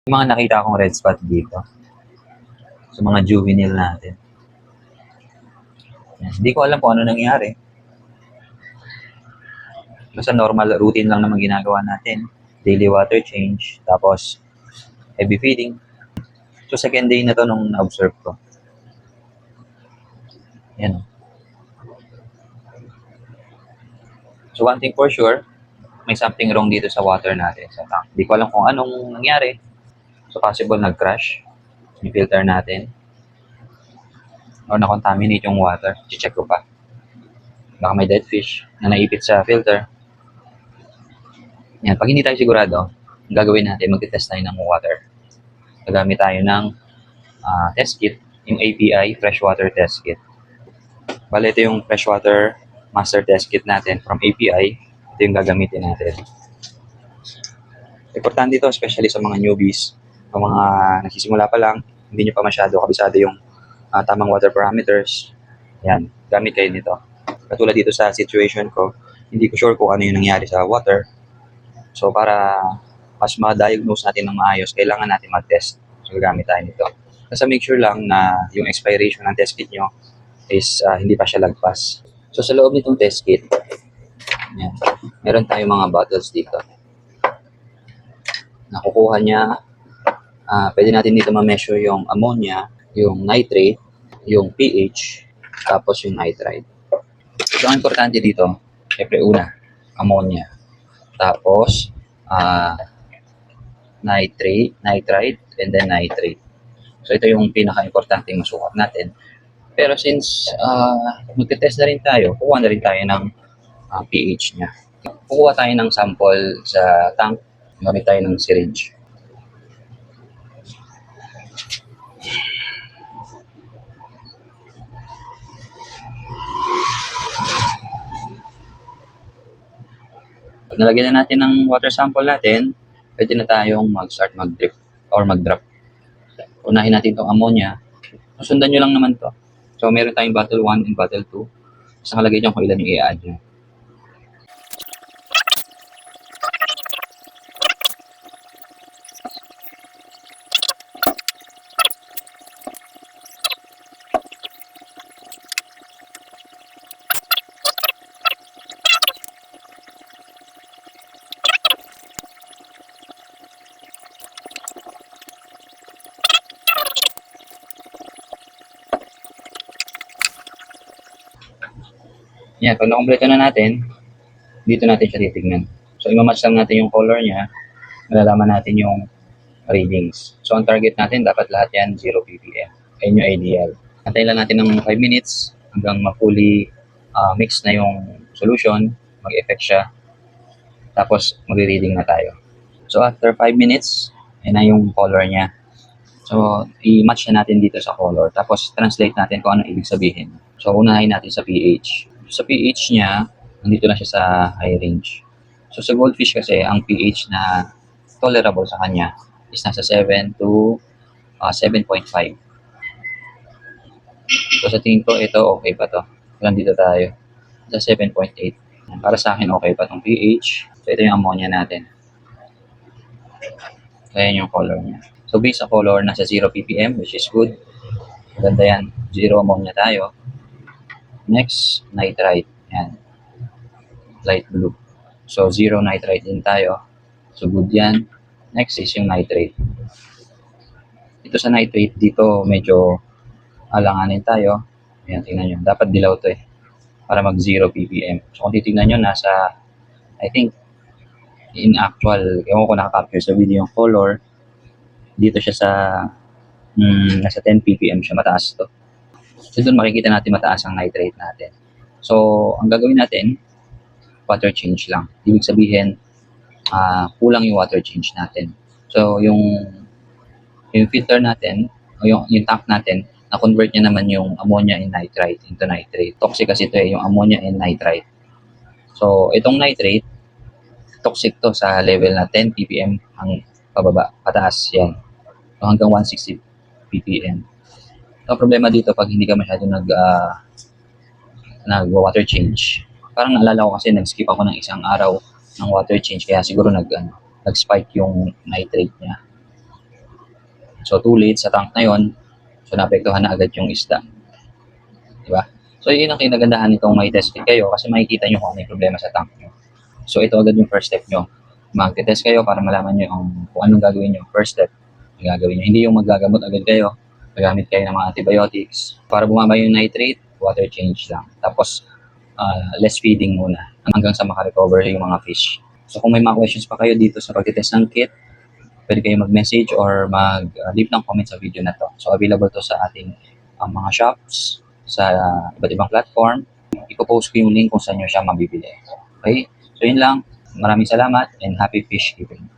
Yung mga nakita akong red spot dito sa mga juvenile natin. Yan. Hindi ko alam kung ano nangyari. Basta normal routine lang naman ginagawa natin. Daily water change, tapos heavy feeding. So second day na to nung na-observe ko. Yan. So one thing for sure, may something wrong dito sa water natin sa tank. Hindi ko alam kung anong nangyari. So possible nag-crash yung filter natin. Or na-contaminate yung water. I-check ko pa. Baka may dead fish na naipit sa filter. Yan, pag hindi tayo sigurado, ang gagawin natin, mag-test tayo ng water. Gagamit tayo ng test kit, yung API Freshwater Test Kit. Bale, ito yung Freshwater Master Test Kit natin from API. Ito yung gagamitin natin. Importante ito, especially sa mga newbies, sa mga nagsisimula pa lang, hindi nyo pa masyado kabisado yung tamang water parameters. Yan, gamit kayo nito. Katulad dito sa situation ko, hindi ko sure kung ano yung nangyari sa water. So para mas ma-diagnose natin ng maayos, kailangan natin mag-test. So gagamit tayo nito. Basta make sure lang na yung expiration ng test kit nyo is hindi pa siya lagpas. So sa loob nitong test kit, yan, meron tayong mga bottles dito. Nakukuha niya, pwede natin dito ma-measure yung ammonia, yung nitrate, yung pH, tapos yung nitrite. So ang importante dito, syempre una, ammonia. Tapos, nitrate, and then nitrate. So, ito yung pinaka-importante masukat natin. Pero since magte-test na rin tayo, kukuha na rin tayo ng pH niya. Kukuha tayo ng sample sa tank, gamit tayo ng syringe. Pag nalagyan na natin ng water sample natin, pwede na tayong mag-start mag-drip or mag-drop. Unahin natin itong ammonia. Sundan nyo lang naman to. So, meron tayong bottle 1 and bottle 2. Basta nakalagay dyan kung ilan yung i-add nyo. Yan, pag nakompleto na natin, dito natin siya titignan. So, imamatch lang natin yung color niya, malalaman natin yung readings. So, ang target natin, dapat lahat yan 0 ppm. Ayun yung ideal. Antayin lang natin ng 5 minutes hanggang ma-fully mix na yung solution, mag-effect siya, tapos magre-reading na tayo. So, after 5 minutes, ayun na yung color niya. So, i-match na natin dito sa color, tapos translate natin kung ano ibig sabihin. So, unahin natin sa pH. Sa pH niya, nandito na siya sa high range. So sa goldfish kasi, ang pH na tolerable sa kanya is nasa 7 to 7.5. So sa tingin ko, ito okay pa to. Nandito tayo sa 7.8. Para sa akin, okay pa tong pH. So ito yung ammonia natin. So ayan yung color niya. So based sa color, nasa 0 ppm, which is good. Maganda yan. 0 ammonia tayo. Next, nitrite. Yan. Light blue. So, 0 nitrite din tayo. So, good yan. Next is yung nitrate. Ito sa nitrate, dito medyo alanganin tayo. Ayan, tingnan nyo. Dapat dilaw to eh. Para mag 0 ppm. So, kung titignan nyo, nasa, I think, in actual, ewan ko nakaka-capture sa video yung color. Dito siya sa, nasa 10 ppm siya. Mataas to. So, doon makikita natin mataas ang nitrate natin. So, ang gagawin natin, water change lang. Ibig sabihin, kulang yung water change natin. So, yung filter natin, o yung tank natin, na-convert niya naman yung ammonia and nitrite into nitrate. Toxic kasi ito eh, yung ammonia and nitrite. So, itong nitrate, toxic to sa level na 10 ppm ang pababa, pataas yan. So, hanggang 160 ppm. So, problema dito pag hindi ka masyado nag-water change. Parang naalala ko kasi nag-skip ako ng isang araw ng water change kaya siguro nag-spike yung nitrate niya. So, too late sa tank na yon, so naapektuhan na agad yung isda. Diba? So, yun ang kinagandahan nitong may test kit kayo kasi makikita nyo kung ano yung problema sa tank nyo. So, ito agad yung first step nyo. Mag-test kayo para malaman nyo kung anong gagawin nyo. First step, yung gagawin nyo. Hindi yung maggagamot agad kayo. Magamit kayo ng mga antibiotics. Para bumaba yung nitrate, water change lang. Tapos, less feeding muna hanggang sa makarecover yung mga fish. So, kung may mga questions pa kayo dito sa pag-test ng kit, pwede kayo mag-message or mag-leave ng comment sa video na to. So, available to sa ating mga shops, sa iba't ibang platform. Ipo-post ko yung link kung saan nyo siya mabibili. Okay? So, yun lang. Maraming salamat and happy fish keeping.